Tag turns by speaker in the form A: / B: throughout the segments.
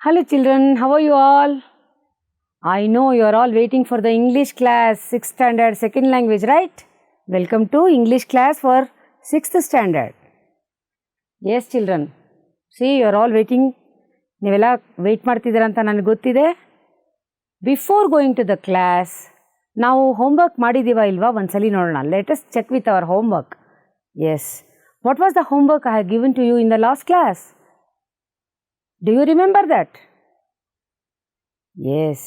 A: Hello children, how are you all? I know you are all waiting for the English class 6th standard second language, right? Welcome to English class for 6th standard. Yes children, see you are all waiting. ನೀವೆಲ್ಲ wait ಮಾಡ್ತಿದ್ದೀರ ಅಂತ ನನಗೆ ಗೊತ್ತಿದೆ. Before going to the class ನಾವು homework ಮಾಡಿದ್ದೀವ ಇಲ್ವಾ ಒಂದ್ಸಲಿ ನೋಡೋಣ. Let's check with our homework. Yes, what was the homework I have given to you in the last class? Do you remember that? Yes,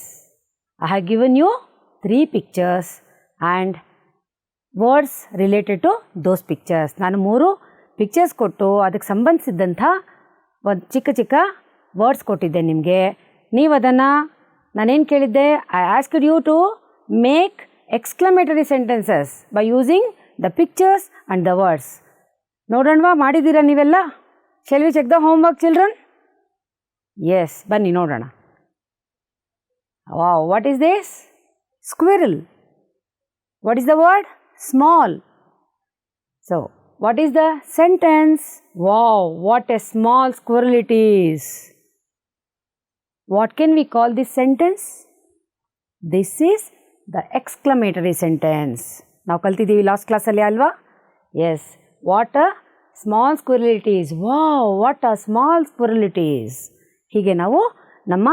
A: I have given you 3 pictures and words related to those pictures. ನಾನು 3 pictures ಕೊಟ್ಟು ಅದಕ್ಕೆ ಸಂಬಂಧಿಸಿದಂಥ ಒಂದು ಚಿಕ್ಕ ಚಿಕ್ಕ words ಕೊಟ್ಟಿದ್ದೆ ನಿಮಗೆ. ನೀವು ಅದನ್ನು ನಾನೇನು ಕೇಳಿದ್ದೆ, I asked you to make exclamatory sentences by using the pictures and the words. ನೋಡೋಣವಾ, ಮಾಡಿದ್ದೀರಾ ನೀವೆಲ್ಲ? Shall we check the homework children? Yes, ಬನ್ನಿ ನೋಡೋಣ. Wow, what is this? Squirrel. What is the word? Small. So, what is the sentence? Wow, what a small squirrel it is. What can we call this sentence? This is the exclamatory sentence. ನಾವು ಕಲ್ತಿದ್ದೀವಿ last ಕ್ಲಾಸಲ್ಲಿ ಅಲ್ವಾ? Yes, what a small squirrel it is. Wow, what a small squirrel it is. ಹೀಗೆ ನಾವು ನಮ್ಮ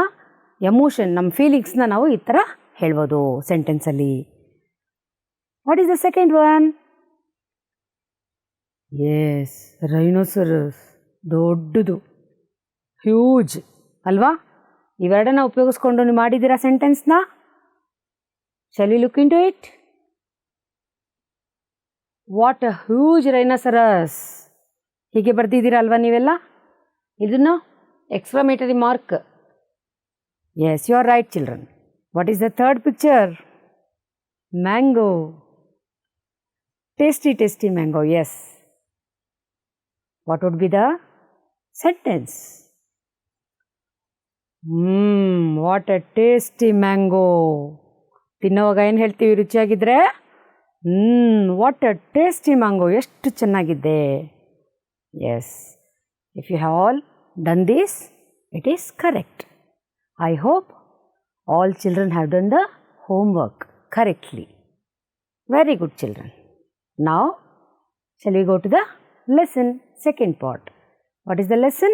A: emotion, ನಮ್ಮ ಫೀಲಿಂಗ್ಸ್ನ ನಾವು ಈ ಥರ ಹೇಳ್ಬೋದು ಸೆಂಟೆನ್ಸಲ್ಲಿ. What is the second one? Yes, rhinoceros. ದೊಡ್ಡದು, ಹ್ಯೂಜ್ ಅಲ್ವಾ? ಇವೆರಡನ್ನ ಉಪಯೋಗಿಸ್ಕೊಂಡು ನೀವು ಮಾಡಿದ್ದೀರಾ ಸೆಂಟೆನ್ಸ್ನ? Shall we look into it? What a huge rhinoceros. ಹೀಗೆ ಬರ್ದಿದ್ದೀರಾ ಅಲ್ವಾ ನೀವೆಲ್ಲ? ಇದನ್ನು exclamatory mark. Yes, you are right children. What is the third picture? Mango. Tasty, tasty mango. Yes. What would be the sentence? What a tasty mango. ತಿನ್ನೋವಾಗ ಏನು ಹೇಳ್ತೀವಿ ರುಚಿಯಾಗಿದ್ದರೆ? What a tasty mango, ಎಷ್ಟು ಚೆನ್ನಾಗಿದೆ. Yes, if you have all done this, it is correct. I hope all children have done the homework correctly. Very good children. Now, shall we go to the lesson, second part. What is the lesson?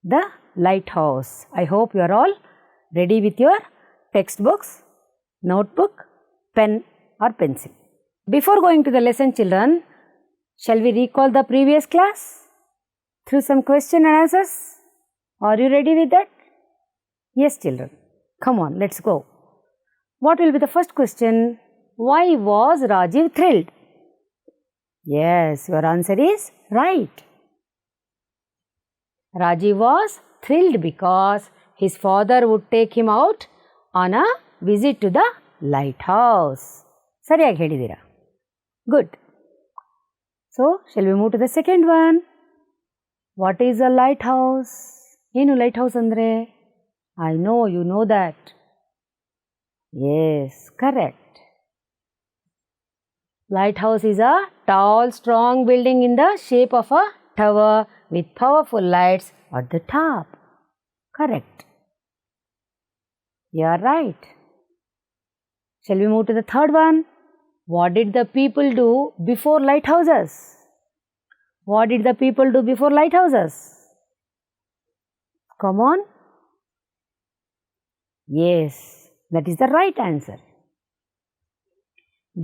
A: The lighthouse. I hope you are all ready with your textbooks, notebook, pen or pencil. Before going to the lesson children, shall we recall the previous class through some question and answers? Are you ready with that? Yes children, come on, let's go. What will be the first question? Why was Rajiv thrilled? Yes, your answer is right. Rajiv was thrilled because his father would take him out on a visit to the lighthouse. ಸರಿಯಾಗಿ ಹೇಳಿದ್ದೀರಾ. Good. So, shall we move to the second one? What is a lighthouse? ಏನು lighthouse ಅಂದರೆ? I know you know that. Yes, correct. Lighthouse is a tall strong building in the shape of a tower with powerful lights at the top. Correct. You are right. Shall we move to the third one? What did the people do before lighthouses? What did the people do before lighthouses? Come on. Yes, that is the right answer.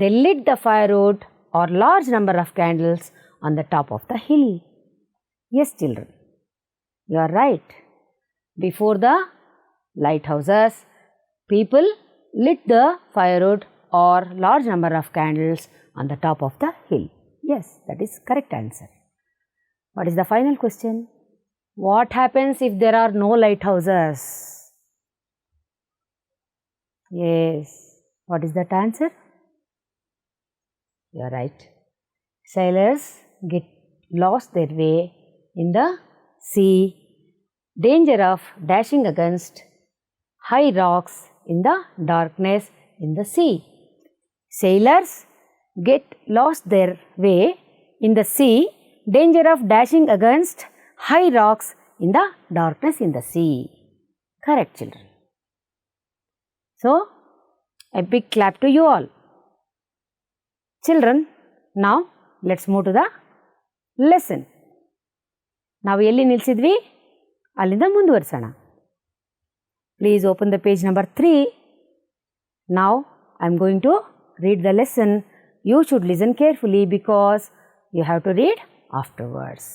A: They lit the firewood or large number of candles on the top of the hill. Yes, children, you are right. Before the lighthouses, people lit the firewood or large number of candles on the top of the hill. Yes, that is correct answer. What is the final question? What happens if there are no lighthouses? Yes. What is that answer? You are right. Sailors get lost their way in the sea. Danger of dashing against high rocks in the darkness in the sea. Sailors get lost their way in the sea. Danger of dashing against high rocks in the darkness in the sea. Correct, children. So, a big clap to you all. Children, now let's move to the lesson. ನಾವು ಎಲ್ಲಿ ನಿಲ್ಲಿಸಿದ್ವಿ ಅಲ್ಲಿಂದ ಮುಂದುವರಿಸೋಣ. Please open the page number 3. Now I am going to read the lesson. You should listen carefully because you have to read afterwards.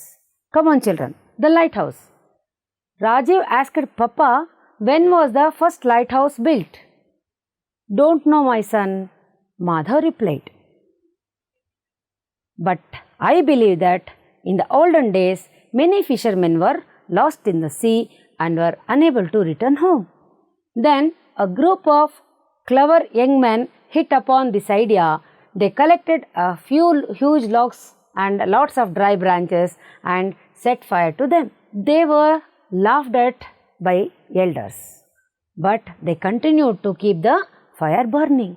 A: Come on, children. The lighthouse. Rajiv asked Papa, when was the first lighthouse built? Don't know, my son, Madhav replied. But I believe that in the olden days, many fishermen were lost in the sea and were unable to return home. Then a group of clever young men hit upon this idea. They collected a few huge logs and lots of dry branches and set fire to them. They were laughed at by elders, but they continued to keep the fire burning.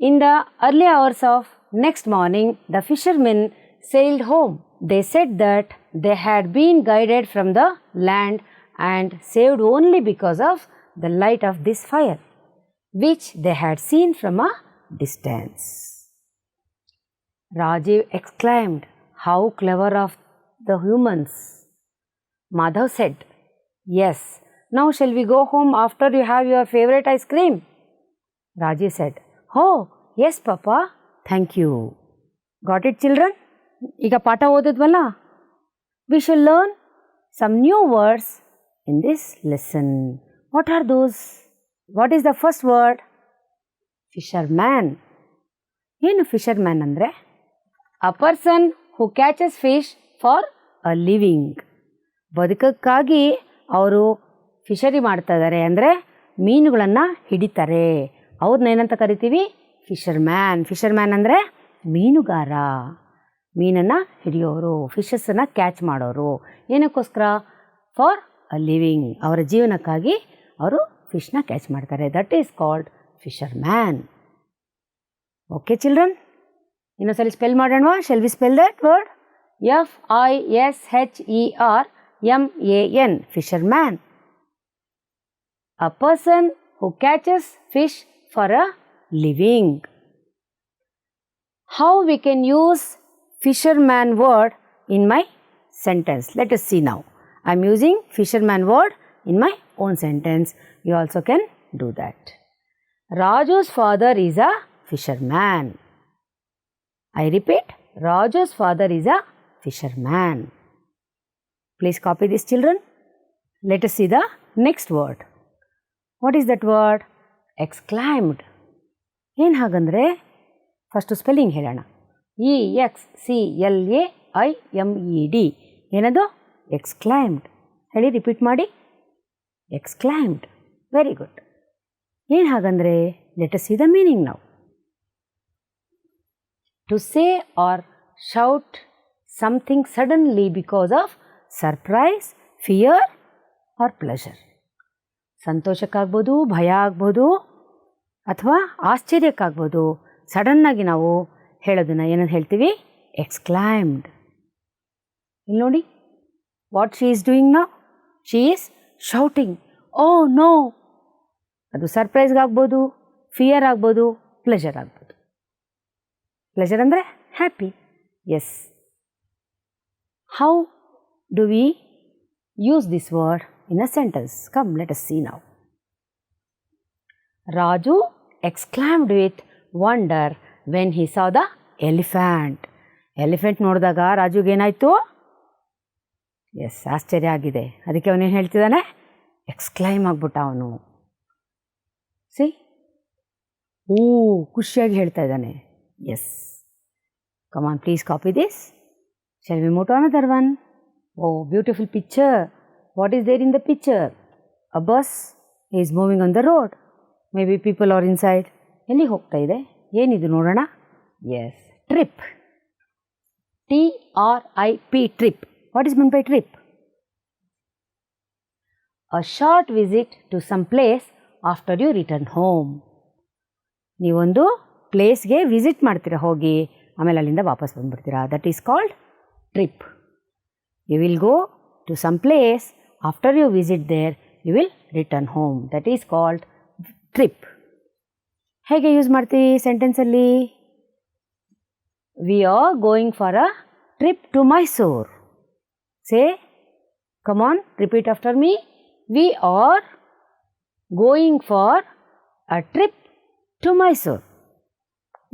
A: In the early hours of next morning, the fishermen sailed home. They said that they had been guided from the land and saved only because of the light of this fire, which they had seen from a distance. Rajiv exclaimed, "How clever of the humans!" Madhav said, "Yes, now shall we go home after you have your favorite ice cream?" Rajiv said, "Oh, yes, Papa, thank you." Got it, children? ಈಗ ಪಾಠ ಓದಿದ್ವಲ್ಲ? We shall learn some new words in this lesson. What are those? What is the first word? Fisherman. ಏನು fisherman ಅಂದರೆ? A person who catches fish for a living. ಬದುಕಕ್ಕಾಗಿ ಅವರು fishery ಮಾಡ್ತಾ ಇದ್ದಾರೆ, ಅಂದರೆ ಮೀನುಗಳನ್ನು ಹಿಡಿತಾರೆ. ಅವ್ರನ್ನ ಏನಂತ ಕರಿತೀವಿ? ಫಿಶರ್ಮ್ಯಾನ್. ಫಿಶರ್ಮ್ಯಾನ್ ಅಂದರೆ ಮೀನುಗಾರ, ಮೀನನ್ನು ಹಿಡಿಯೋರು, ಫಿಶಸ್ಸನ್ನು ಕ್ಯಾಚ್ ಮಾಡೋರು. ಏನಕ್ಕೋಸ್ಕರ? For a living. ಅವರ ಜೀವನಕ್ಕಾಗಿ ಅವರು ಫಿಶ್ನ ಕ್ಯಾಚ್ ಮಾಡ್ತಾರೆ. That is called fisherman. Okay children, ಇನ್ನೊಂದ್ಸಲಿ ಸ್ಪೆಲ್ ಮಾಡೋಣವಾ? Shall we spell that word? FISHERMAN. Fisherman. A person who catches fish for a living. How we can use fisherman word in my sentence? Let us see now. I am using fisherman word in my own sentence. You also can do that. Raju's father is a fisherman. I repeat, Raju's father is a fisherman. Please copy this, children. Let us see the next word. What is that word? Exclaimed. ಏನು ಹಾಗಂದರೆ? First spelling ಹೇಳೋಣ. EXCLAIMED. ಏನದು? Exclaimed. ಹೇಳಿ, repeat ಮಾಡಿ. Exclaimed. Very good. ಏನು ಹಾಗಂದರೆ? Let us see the meaning now. To say or shout something suddenly because of surprise, fear or pleasure. ಸಂತೋಷಕ್ಕಾಗ್ಬೋದು, ಭಯ ಆಗ್ಬೋದು, ಅಥವಾ ಆಶ್ಚರ್ಯಕ್ಕಾಗ್ಬೋದು. ಸಡನ್ನಾಗಿ ನಾವು ಹೇಳೋದನ್ನು ಏನಂತ ಹೇಳ್ತೀವಿ? ಎಕ್ಸ್ಕ್ಲೈಮ್ಡ್. ಇಲ್ಲಿ ನೋಡಿ, what she is doing now? She is shouting, oh no. ಅದು ಸರ್ಪ್ರೈಸ್ಗಾಗ್ಬೋದು, ಫಿಯರ್ ಆಗ್ಬೋದು, ಪ್ಲೆಷರ್ ಆಗ್ಬೋದು. ಪ್ಲೆಷರ್ ಅಂದರೆ happy. Yes. How do we use this word in a sentence? Come, let us see now. Raju exclaimed with wonder when he saw the elephant. Elephant ನೋಡಿದಾಗ ರಾಜುಗೆ ಏನಾಯಿತು? S, ಆಶ್ಚರ್ಯ ಆಗಿದೆ. ಅದಕ್ಕೆ ಅವನೇನು ಹೇಳ್ತಿದ್ದಾನೆ? ಎಕ್ಸ್ಕ್ಲೈಮ್ ಆಗ್ಬಿಟ್ಟ ಅವನು. ಸಿ, ಖುಷಿಯಾಗಿ ಹೇಳ್ತಾ ಇದ್ದಾನೆ. Yes. Come on, please copy this. Shall we move to another one? Oh, beautiful picture. What is there in the picture? A bus is moving on the road. Maybe people are inside. ಎಲ್ಲಿ ಹೋಗ್ತಾ ಇದೆ? ಏನಿದು ನೋಡೋಣ? Yes, trip. TRIP, trip. What is meant by trip? A short visit to some place after you return home. ನೀವೊಂದು ಪ್ಲೇಸ್ಗೆ visit ಮಾಡ್ತೀರಾ ಹೋಗಿ, ಆಮೇಲೆ ಅಲ್ಲಿಂದ ವಾಪಸ್ ಬಂದ್ಬಿಡ್ತೀರಾ. That is called trip. You will go to some place. After you visit there, you will return home. That is called trip. ಹೇಗೆ use ಮಾಡ್ತೀವಿ ಸೆಂಟೆನ್ಸಲ್ಲಿ? We are going for a trip to Mysore. Say, come on, repeat after me. We are going for a trip to Mysore.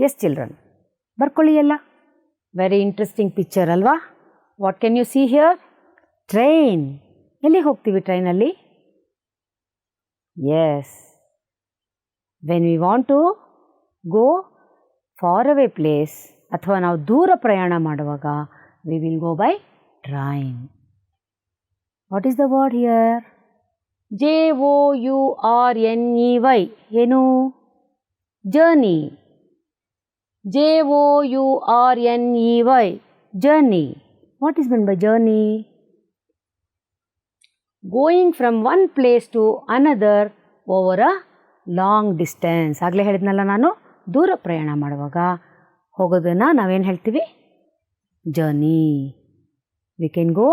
A: Yes, children. ಬರ್ಕೊಳ್ಳಿ ಎಲ್ಲ. Very interesting picture ಅಲ್ವಾ? What can you see here? Train. ಎಲ್ಲಿ ಹೋಗ್ತೀವಿ ಟ್ರೈನಲ್ಲಿ? Yes, when we want to go far away place ಅಥವಾ ನಾವು ದೂರ ಪ್ರಯಾಣ ಮಾಡುವಾಗ we will go by train. What is the word here? JOURNEY. ಏನು? Journey. JOURNEY. journey. What is meant by journey? Going from one place to another over a long distance. ಆಗಲೇ ಹೇಳಿದ್ನಲ್ಲ ನಾನು, ದೂರ ಪ್ರಯಾಣ ಮಾಡುವಾಗ ಹೋಗೋದನ್ನು ನಾವೇನು ಹೇಳ್ತೀವಿ? Journey. We can go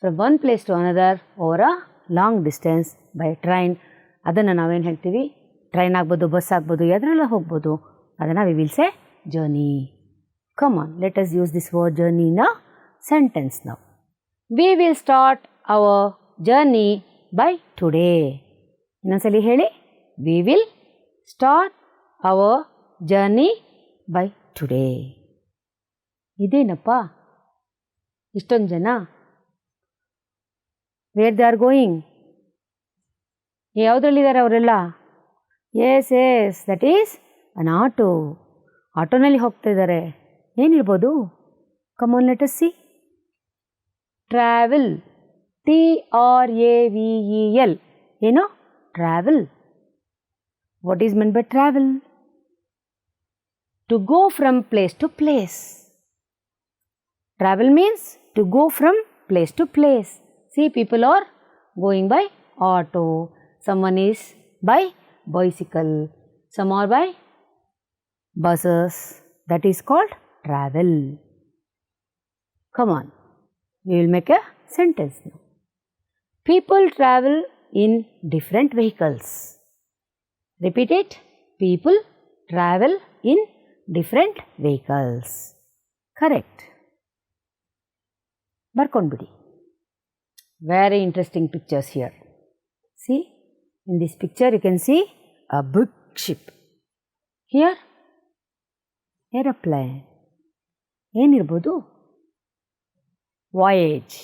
A: from one place to another over a long distance by train. ಅದನ್ನು ನಾವೇನು ಹೇಳ್ತೀವಿ? ಟ್ರೈನ್ ಆಗ್ಬೋದು, ಬಸ್ ಆಗ್ಬೋದು, ಅದರೆಲ್ಲ ಹೋಗ್ಬೋದು. ಅದನ್ನು we will say journey. Come on, let us use this word journey in a sentence now. We will start our journey by today. ಇನ್ನೊಂದ್ಸಲಿ ಹೇಳಿ. We will start our journey by today. ಇದೇನಪ್ಪ ಇಷ್ಟೊಂದು ಜನ? Where they are going? ಯಾವುದ್ರಲ್ಲಿದ್ದಾರೆ ಅವರೆಲ್ಲ? Yes, that is an auto. ಆಟೋನಲ್ಲಿ ಹೋಗ್ತಾ ಇದ್ದಾರೆ. ಏನಿರ್ಬೋದು? Come on, let us see. Travel. TRAVEL. ಏನು? Travel. What is meant by travel? To go from place to place. Travel means to go from place to place. See, people are going by auto. Someone is by bicycle. Some are by buses. That is called travel. Come on, we will make a sentence now. People travel in different vehicles. Repeat it. People travel in different vehicles. Correct. ಬರ್ಕೊಂಡ್ಬಿಡಿ. Very interesting pictures here. See, in this picture you can see a big ship. Here aeroplane. ಏನಿರ್ಬೋದು? Voyage.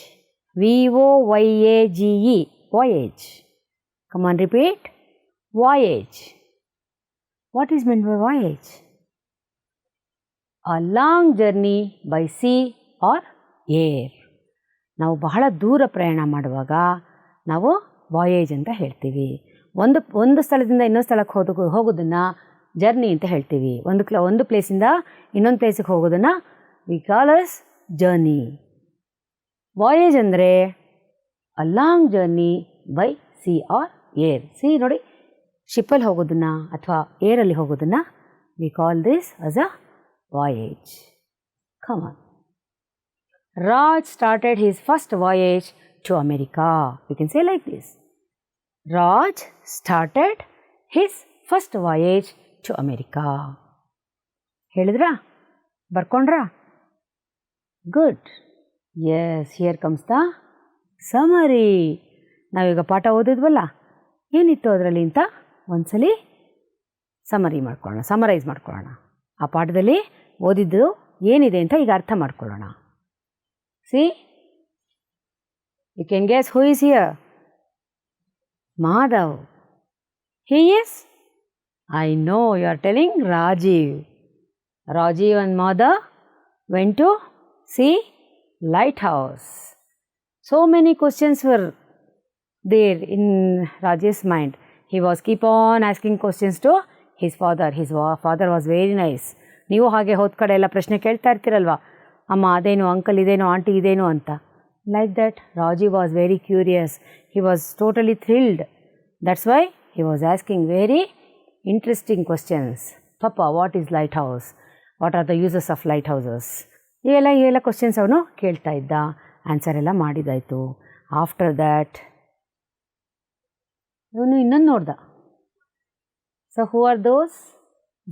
A: VOYAGE. Voyage. Come on, repeat. Voyage. What is meant by voyage? A long journey by sea or air. ನಾವು ಬಹಳ ದೂರ ಪ್ರಯಾಣ ಮಾಡುವಾಗ ನಾವು voyage ಅಂತ ಹೇಳ್ತೀವಿ. ಒಂದು ಸ್ಥಳದಿಂದ ಇನ್ನೊಂದು ಸ್ಥಳಕ್ಕೆ ಹೋಗೋದನ್ನು ಜರ್ನಿ ಅಂತ ಹೇಳ್ತೀವಿ. ಒಂದು ಪ್ಲೇಸಿಂದ ಇನ್ನೊಂದು ಪ್ಲೇಸಿಗೆ ಹೋಗೋದನ್ನು we call as journey. Voyage ಅಂದರೆ a long journey by sea or air. See ನೋಡಿ, ಶಿಪ್ಪಲ್ಲಿ ಹೋಗೋದನ್ನು ಅಥವಾ ಏರಲ್ಲಿ ಹೋಗೋದನ್ನು we call this as a voyage. Come on. Raj started his first voyage to America. We can say like this. Raj started his first voyage to America. ಹೇಳಿದ್ರಾ? ಬರ್ಕೊಂಡ್ರಾ? Good. Yes, here comes the summary. ನಾವೀಗ ಪಾಠ ಓದಿದ್ವಲ್ಲ, ಏನಿತ್ತು ಅದರಲ್ಲಿ ಅಂತ ಒಂದ್ಸಲಿ summarise ಮಾಡ್ಕೊಳ್ಳೋಣ. ಆ ಪಾಠದಲ್ಲಿ ಓದಿದ್ದು ಏನಿದೆ ಅಂತ ಈಗ ಅರ್ಥ ಮಾಡ್ಕೊಳ್ಳೋಣ. See, you can guess who is here? Madhav. He is? I know you are telling Rajiv. Rajiv and Madhav went to see lighthouse. So many questions were there in Rajiv's mind. He was keep on asking questions to his father. His father was very nice. ನೀವು ಹಾಗೆ ಹೋದ ಕಡೆ ಎಲ್ಲ ಪ್ರಶ್ನೆ ಕೇಳ್ತಾ ಇರ್ತೀರಲ್ವಾ? ಅಮ್ಮ ಅದೇನು, uncle ಇದೇನು, ಆಂಟಿ ಇದೇನು ಅಂತ. Like that Rajeev was very curious. He was totally thrilled. That's why he was asking very interesting questions. Papa, what is lighthouse? What are the uses of lighthouses? ಇವೆಲ್ಲ questions ಅವನು ಕೇಳ್ತಾ ಇದ್ದ. Answer ಎಲ್ಲ ಮಾಡಿದಾಯಿತು. After that ಇವನು ಇನ್ನೊಂದು ನೋಡ್ದ. So who are those?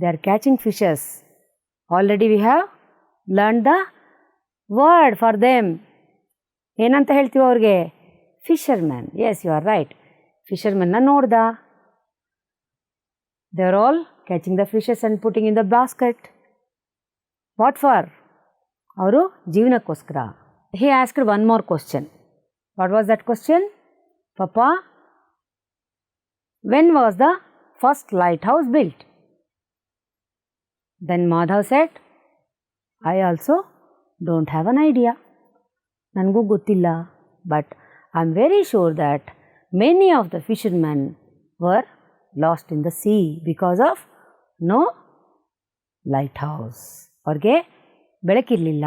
A: They are catching fishes. Already we have learn the word for them. ಏನಂತ ಹೇಳ್ತೀವಿ ಅವ್ರಿಗೆ? Fisherman. Yes, you are right. ಫಿಶರ್ಮನ್ನ ನೋಡ್ದ. They are all catching the fishes and putting in the basket. What for? ಅವರು ಜೀವನಕ್ಕೋಸ್ಕರ. He asked one more question. What was that question? Papa, when was the first lighthouse built? Then Madhav said, I also don't have an idea. Nangu gottilla, but I am very sure that many of the fishermen were lost in the sea because of no lighthouse. Aurge ಬೆಳಕಿರಲಿಲ್ಲ.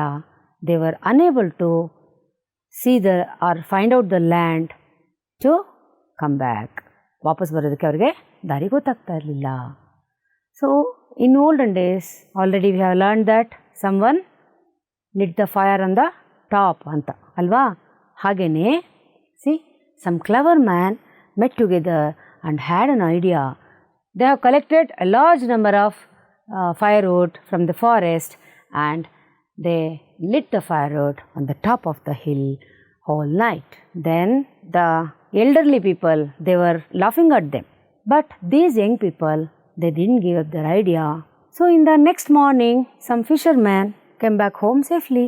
A: They were unable to see or find out the land to come back. ವಾಪಸ್ ಬರೋದಕ್ಕೆ ಅವ್ರಿಗೆ ದಾರಿ ಗೊತ್ತಾಗ್ತಾ ಇರಲಿಲ್ಲ. So in olden days already we have learn that someone lit the fire on the top ಅಂತ ಅಲ್ವಾ? ಹಾಗೆಯೇ see some clever man met together and had an idea. They have collected a large number of firewood from the forest and they lit the firewood on the top of the hill all night. Then the elderly people, they were laughing at them. But these young people, they didn't give up their idea. So in the next morning, some fishermen came back home safely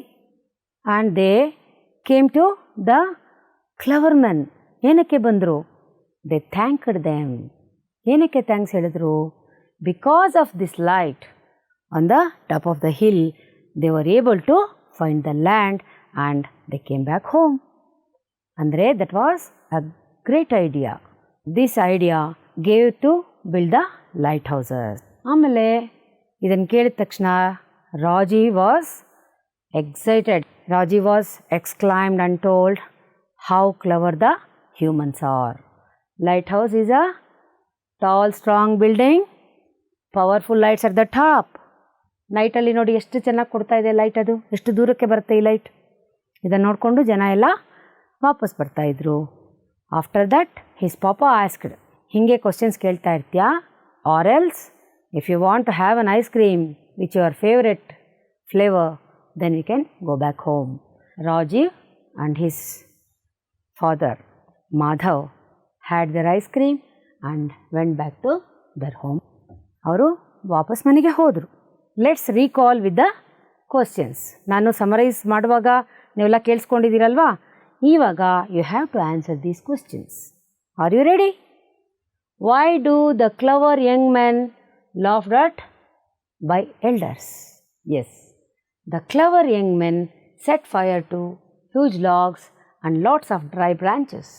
A: and they came to the clever men. ಏನಕ್ಕೆ ಬಂದರು? They thanked them. ಏನಕ್ಕೆ thanks ಹೇಳಿದ್ರು? Because of this light on the top of the hill, they were able to find the land and they came back home. ಅಂದರೆ that was a great idea. This idea gave to build the lighthouses. ಆಮೇಲೆ ಇದನ್ನು ಕೇಳಿದ ತಕ್ಷಣ Rajiv was excited. Rajiv was exclaimed and told how clever the humans are. Lighthouse is a tall, strong building. Powerful lights at the top. ನೈಟಲ್ಲಿ ನೋಡಿ ಎಷ್ಟು ಚೆನ್ನಾಗಿ ಕೊಡ್ತಾ ಇದೆ light. ಅದು ಎಷ್ಟು ದೂರಕ್ಕೆ ಬರುತ್ತೆ ಈ ಲೈಟ್. ಇದನ್ನು ನೋಡಿಕೊಂಡು ಜನ ಎಲ್ಲ ವಾಪಸ್ ಬರ್ತಾಯಿದ್ರು. After that his papa asked, ಹೀಗೆ ಕ್ವಶನ್ಸ್ ಕೇಳ್ತಾ ಇರ್ತೀಯಾ? Or else if you want to have an ice cream which your favourite flavour then you can go back home. Rajeev and his father Madhav had their ice cream and went back to their home. ಅವರು ವಾಪಸ್ ಮನೆಗೆ ಹೋದರು. Let's recall with the questions. ನಾನು summarise ಮಾಡುವಾಗ ನೀವೆಲ್ಲ ಕೇಳಿಸ್ಕೊಂಡಿದ್ದೀರಲ್ವಾ? ಇವಾಗ you have to answer these questions. R you ready? Why do the clever young men laughed at by elders? Yes, the clever young men set fire to huge logs and lots of dry branches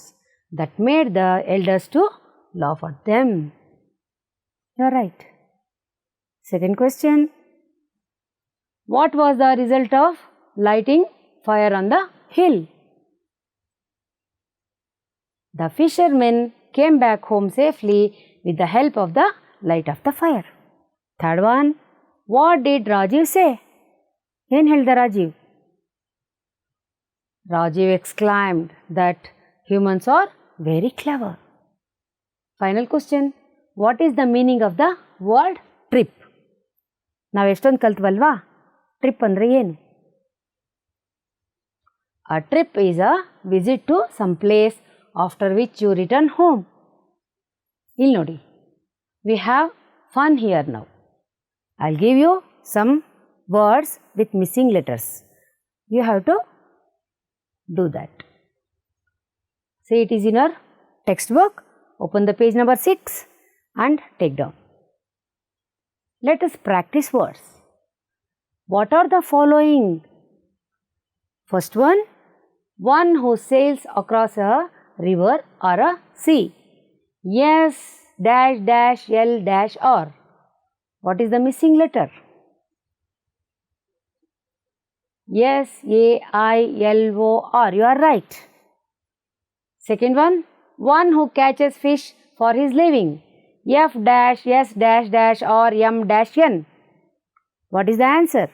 A: that made the elders to laugh at them. You are right. Second question. What was the result of lighting fire on the hill? The fishermen came back home safely with the help of the light of the fire. Third one. What did Rajiv say? ಏನು ಹೇಳ್ದ Rajiv? Rajiv exclaimed that humans are very clever. Final question. What is the meaning of the word trip? ನಾವು ಎಷ್ಟೊಂದು ಕಲ್ತ್ವಲ್ವಾ? Trip ಅಂದರೆ ಏನು? A trip is a visit to some place after which you return home. ಇಲ್ಲಿ ನೋಡಿ, we have fun here now. I'll give you some words with missing letters. You have to do that. Say it is in your textbook. Open the page number 6 and take down. Let us practice words. What are the following? First one who sails across a river or a sea. S dash dash L dash R. What is the missing letter? S A I L O R. You are right. Second one who catches fish for his living. F dash S dash dash or M dash N. What is the answer?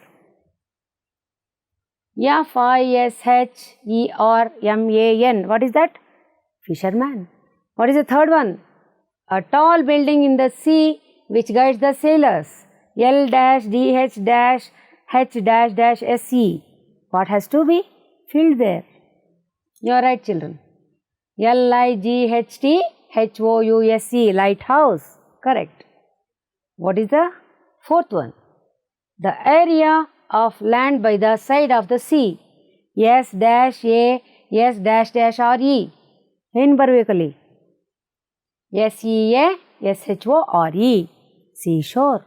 A: F I S H E R M A N. What is that? Fisherman. What is the third one? A tall building in the sea which guides the sailors. L dash D H dash H dash dash S E. What has to be filled there? You are right, children. LIGHTHOUSE, lighthouse. Correct. What is the fourth one? The area of land by the side of the sea. S dash A S dash dash R E. ಏನು ಬರಬೇಕಲ್ಲಿ? SEASHORE. Seashore.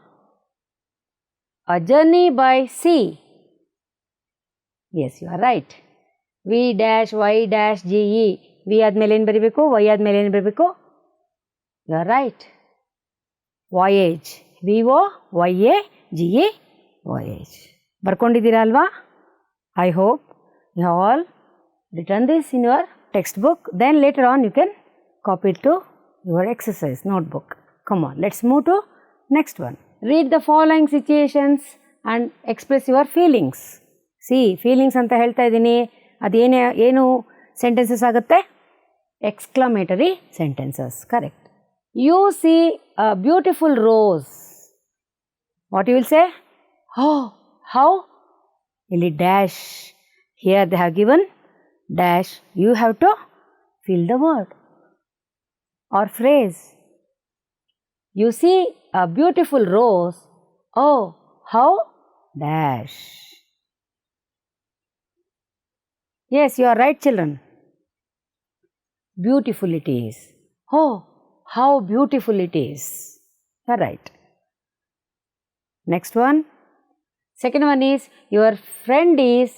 A: A journey by sea. Yes, you are right. V dash Y dash GE. V ಆದಮೇಲೆ ಏನು ಬರೀಬೇಕು? Y ಆದಮೇಲೆ ಏನು ಬರೀಬೇಕು? You are right. Voyage. VOYAGE. Voyage. ಬರ್ಕೊಂಡಿದ್ದೀರಾ ಅಲ್ವಾ? I hope you have all written this in your textbook. Then later on you can copy it to your exercise notebook. Come on, let's move to next one. Read the following situations and express your feelings. See, feelings ಅಂತ ಹೇಳ್ತಾ ಇದ್ದೀನಿ. ಏನು sentences ಆಗುತ್ತೆ? Exclamatory sentences. Correct. You see a beautiful rose. What you will say? Oh, how? ಇಲ್ಲಿ dash. Here they have given dash. You have to fill the word or phrase. You see a beautiful rose. Oh, how? Dash. Yes, you are right, children. Beautiful it is. Oh, how beautiful it is. You are right. Next one. Second one is, your friend is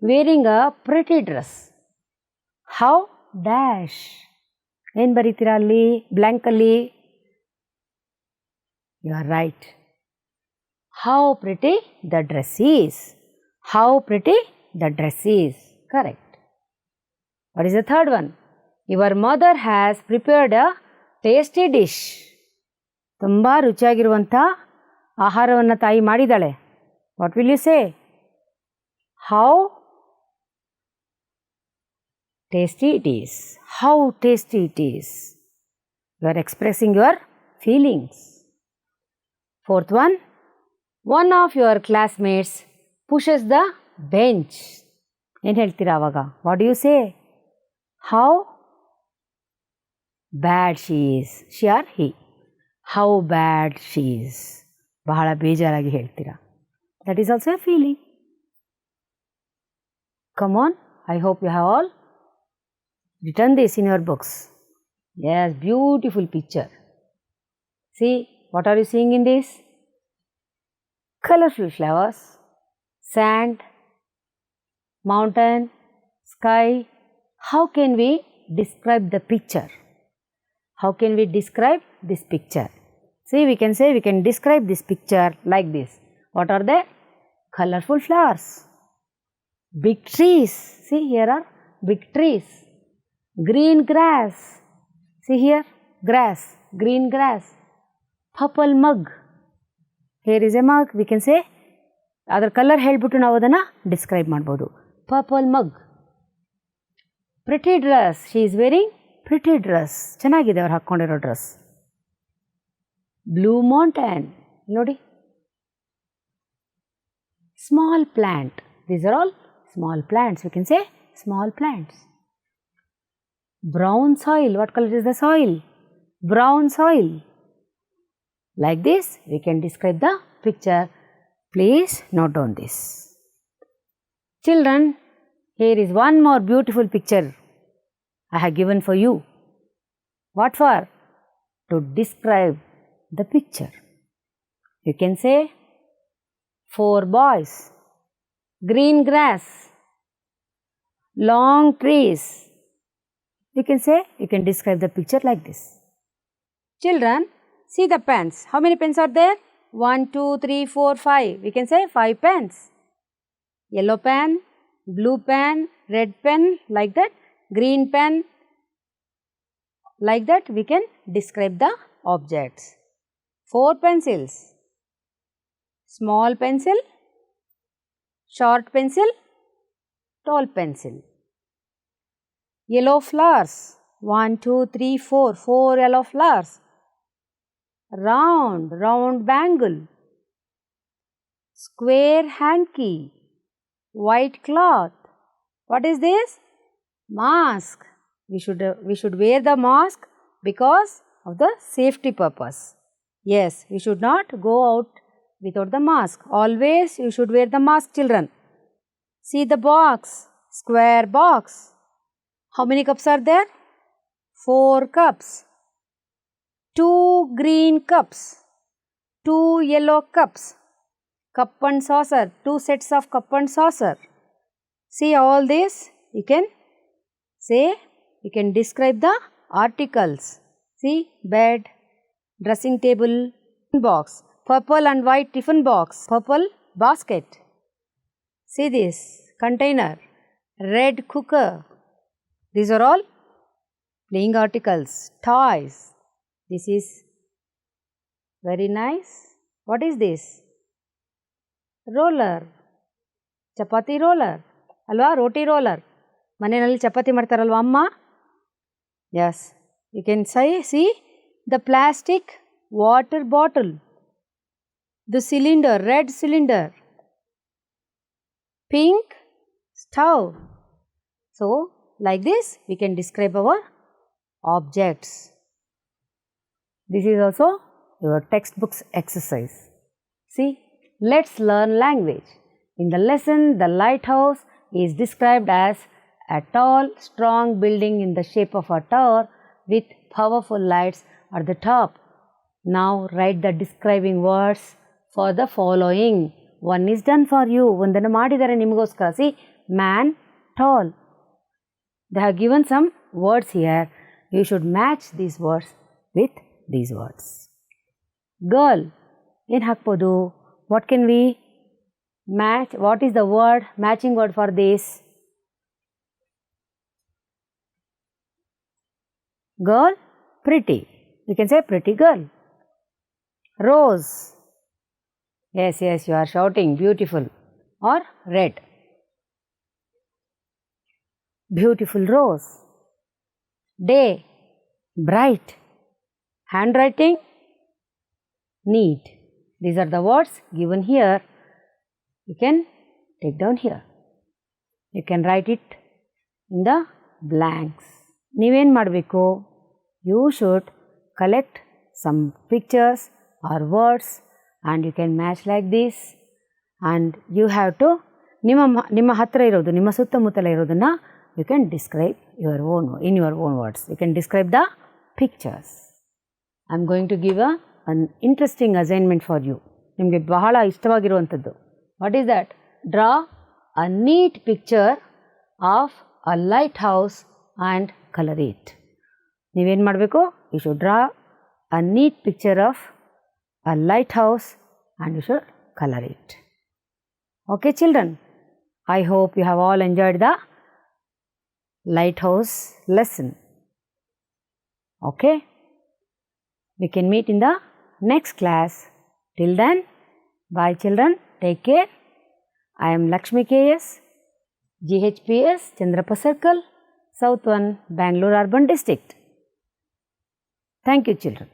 A: wearing a pretty dress. How? Dash. ಏನು ಬರೀತೀರಾ ಅಲ್ಲಿ ಬ್ಲ್ಯಾಂಕಲ್ಲಿ? You are right. How pretty the dress is. How pretty the dress is. Correct. What is the third one? Your mother has prepared a tasty dish. ತುಂಬ ರುಚಿಯಾಗಿರುವಂಥ ಆಹಾರವನ್ನು ತಾಯಿ ಮಾಡಿದ್ದಾಳೆ. What will you say? How tasty it is. How tasty it is. You are expressing your feelings. Fourth one. One of your classmates pushes the bench. ಏನು ಹೇಳ್ತೀರಾ ಆವಾಗ? What do you say? How bad she is. She or he. How bad she is. ಬಹಳ ಬೇಜಾರಾಗಿ ಹೇಳ್ತೀರಾ. That is also a feeling. Come on, I hope you have all written this in your books. Yes, beautiful picture. See, what are you seeing in this? Colorful flowers, sand, mountain, sky. How can we describe the picture? How can we describe this picture? See, we can say we can describe this picture like this. What are they? Colorful flowers. Big trees. See, here are big trees. Green grass. See here, grass, green grass. Purple mug. Here is a mug. We can say, ಅದರ colour ಹೇಳಿಬಿಟ್ಟು ನಾವು ಅದನ್ನು describe ಮಾಡ್ಬೋದು. Purple mug. Pretty dress. She is wearing pretty dress. ಚೆನ್ನಾಗಿದೆ ಅವ್ರು ಹಾಕ್ಕೊಂಡಿರೋ dress. Blue mountain. ನೋಡಿ. Small plant. These are all small plants. We can say small plants. Brown soil. What color is the soil? Brown soil. Like this, we can describe the picture. Please note down this. Children, here is one more beautiful picture I have given for you. What for? To describe the picture. You can say 4 boys, green grass, long trees. You can say, you can describe the picture like this. Children, see the pens. How many pens are there? 1, 2, 3, 4, 5. We can say 5 pens. Yellow pen, blue pen, red pen, like that. Green pen, like that. We can describe the objects. 4 pencils. Small pencil, short pencil, tall pencil. Yellow flowers. 1, 2, 3, 4. 4 yellow flowers. Round, round bangle. Square hanky. White cloth. What is this? Mask. We should wear the mask because of the safety purpose. Yes, we should not go out without the mask. Always you should wear the mask, children. See the box, square box. How many cups are there? 4 cups. 2 green cups. 2 yellow cups. Cup and saucer. 2 sets of cup and saucer. See all this. You can say, you can describe the articles. See, bed, dressing table, box, purple and white tiffin box, purple basket. See this, container, red cooker. These are all playing articles, toys. This is very nice. What is this? Roller, chapati roller, alwa roti roller. ಮನೆಯಲ್ಲಿ ಚಪಾತಿ ಮಾಡ್ತಾರಲ್ವ ಅಮ್ಮ? Yes, you can see the plastic water bottle, the cylinder, red cylinder, pink stove. So, like this we can describe our objects. This is also your textbook's exercise. See, let's learn language. In the lesson, the lighthouse is described as a tall, strong building in the shape of a tower with powerful lights at the top. Now write the describing words for the following. One is done for you. Ondana madidare nimagoskara. See, man, tall. They have given some words here. You should match these words with these words. Girl. Yen hakbodu? What can we match? What is the word, matching word for this? Girl, pretty. You can say pretty girl. Rose. Yes, you are shouting, beautiful. Or red. Beautiful rose. Day, bright. Handwriting, neat. These are the words given here. You can take down here. You can write it in the blanks. ನೀವೇನು ಮಾಡಬೇಕು? You should collect some pictures or words and you can match like this, and you have to ನಿಮ್ಮ ಹತ್ರ ಇರೋದು, ನಿಮ್ಮ ಸುತ್ತಮುತ್ತಲ ಇರೋದನ್ನ you can describe in your own words. You can describe the pictures. I am going to give an interesting assignment for you. ನಿಮಗೆ ಬಹಳ ಇಷ್ಟವಾಗಿರುವಂಥದ್ದು. What is that? Draw a neat picture of a lighthouse and color it. ನೀವೇನು ಮಾಡಬೇಕು? You should draw a neat picture of a lighthouse and you should color it. Okay, children? I hope you have all enjoyed the lighthouse lesson. Okay? We can meet in the next class. Till then, bye children. Take care. I am Lakshmi KS, GHPS, Chandrappa Circle, South 1, Bangalore Urban District. Thank you, children.